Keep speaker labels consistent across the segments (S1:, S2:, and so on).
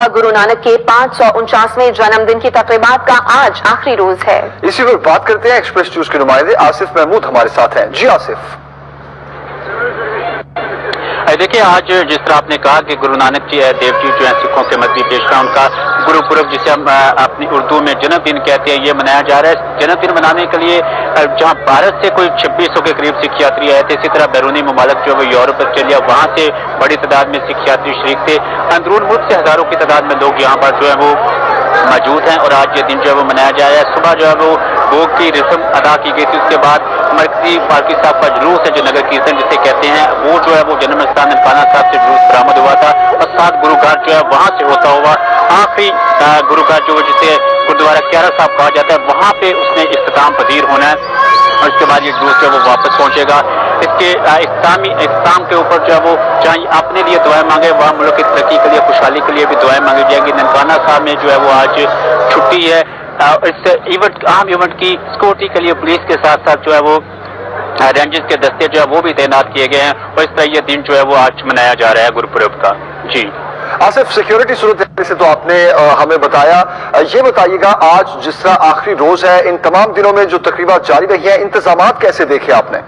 S1: गुरु नानक के 549वें जन्मदिन की तकरीबात का आज आखिरी रोज है।
S2: इसी पर बात करते हैं एक्सप्रेस न्यूज के नुमाइंदे आसिफ महमूद हमारे साथ हैं। जी आसिफ।
S3: देखिए, आज जिस तरह आपने कहा कि गुरु नानक जी देव जी जो है सिखों के मजहबी पेशवा, उनका गुरुपुरब जिसे हम अपनी उर्दू में जन्मदिन कहते हैं, ये मनाया जा रहा है। जन्मदिन मनाने के लिए जहां भारत से कोई 2600 के करीब सिख यात्री आए थे, इसी तरह बैरूनी ममालिक जो है वो यूरोप, ऑस्ट्रेलिया, वहां से बड़ी तादाद में सिख यात्री शरीक थे। अंदरून मुल्क से हजारों की तादाद में लोग यहाँ पर जो है वो मौजूद हैं और आज ये दिन जो है वो मनाया जा रहा है। सुबह जो है वो भोग की रस्म अदा की गई थी, उसके बाद मरकजी पालकी साहब का जुलूस है जो नगर कीर्तन जिसे कहते हैं, वो जो है वो जन्म स्थान ननकाना साहब से जुलूस बरामद हुआ था और साथ गुरुघाट जो है वहां से होता हुआ आखिरी गुरुघाट जो जिसे गुरुद्वारा क्यारा साहब कहा जाता है, वहां पे उसने इख्तिताम पजीर होना है और उसके बाद ये जुलूस जो है वो वापस पहुंचेगा। इसके इस्लाम के ऊपर जो है वो चाहे अपने लिए दुआएं मांगे, वहाँ मुल्क की तरक्की के लिए, खुशहाली के लिए भी दुआएं मांगी जाएंगी। ननकाना साहब में जो है वो आज छुट्टी है। इस अहम इवेंट की सिक्योरिटी के लिए पुलिस के साथ साथ जो है वो रेंजर्स के दस्ते जो है वो भी तैनात किए गए हैं और इस तरह ये दिन जो है वो आज मनाया जा रहा है गुरुपुरब का। जी
S2: आसिफ, सिक्योरिटी सूरत से तो आपने हमें बताया, ये बताइएगा आज जिस तरह आखिरी रोज है, इन तमाम दिनों में जो तकरीबा जारी रही है, इंतजाम कैसे देखे आपने?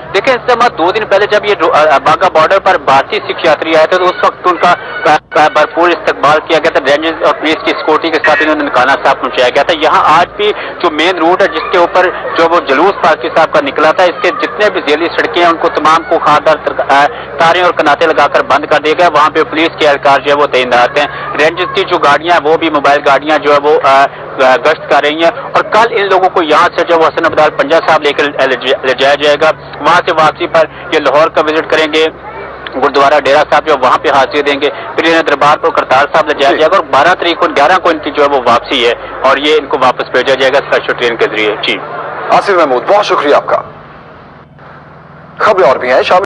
S3: देखिए, इससे 2 दिन पहले जब ये बाघा बॉर्डर पर भारतीय सिख यात्री आए थे तो उस वक्त उनका भरपूर इस्तकबाल किया गया था। रेंजर्स और पुलिस की सिक्योरिटी के साथ इन्हें ननकाना साहब पहुंचाया गया था। यहाँ आज भी जो मेन रूट है जिसके ऊपर जो वो जुलूस पालकी साहब का निकला था, इसके जितने भी जेली सड़कें हैं उनको तमाम को खासदार तारें और कनाते लगाकर बंद कर दिए गए। वहाँ पे पुलिस के एहलकार जो है वो तैनात हैं। रेंजर्स की जो गाड़ियां वो भी मोबाइल गाड़ियां जो है वो गश्त कर रही हैं और कल इन लोगों को यहाँ से जो हसन अब्दाल पंजा साहब लेकर ले जाया जाएगा। वहां से वापसी पर ये लाहौर का विजिट करेंगे, गुरुद्वारा डेरा साहब जो वहां पे हाजिरी देंगे, फिर इन्हें दरबार पर करतार साहब ले जाया जाएगा और 12 तारीख को 11 को इनकी जो है वो वापसी है और ये इनको वापस भेजा जाएगा स्पेशल ट्रेन के जरिए। जी
S2: आसिफ महमूद, बहुत शुक्रिया आपका। खबरें और भी हैं शामिल